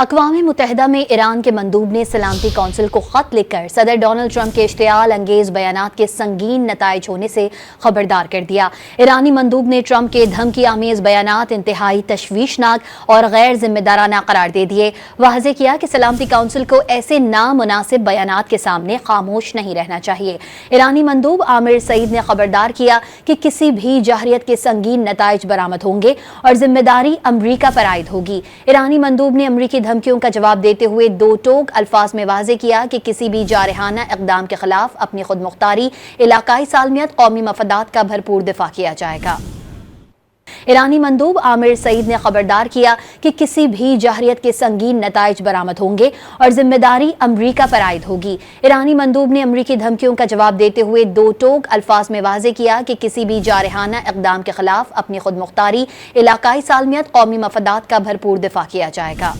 اقوام متحدہ میں ایران کے مندوب نے سلامتی کونسل کو خط لکھ کر صدر ڈونلڈ ٹرمپ کے اشتعال انگیز بیانات کے سنگین نتائج ہونے سے خبردار کر دیا۔ ایرانی مندوب نے ٹرمپ کے دھمکی آمیز بیانات انتہائی تشویشناک اور غیر ذمہ دارانہ قرار دے دیے۔ واضح کیا کہ سلامتی کونسل کو ایسے نامناسب بیانات کے سامنے خاموش نہیں رہنا چاہیے۔ ایرانی مندوب عامر سعید نے خبردار کیا کہ کسی بھی جارحیت کے سنگین نتائج برآمد ہوں گے اور ذمہ داری امریکہ پر عائد ہوگی۔ ایرانی مندوب نے امریکی دھمکیوں کا جواب دیتے ہوئے دو ٹوک الفاظ میں واضح کیا کہ کسی بھی جارحانہ اقدام کے خلاف اپنی خود مختاری، علاقائی سالمیت، قومی مفادات کا بھرپور دفاع کیا جائے گا۔ ایرانی مندوب عامر سعید نے خبردار کیا کہ کسی بھی جارحیت کے سنگین نتائج برآمد ہوں گے اور ذمہ داری امریکہ پر عائد ہوگی۔ ایرانی مندوب نے امریکی دھمکیوں کا جواب دیتے ہوئے دو ٹوک الفاظ میں واضح کیا کہ کسی بھی جارحانہ اقدام کے خلاف اپنی خود مختاری، علاقائی سالمیت، قومی مفادات کا بھرپور دفاع کیا جائے گا۔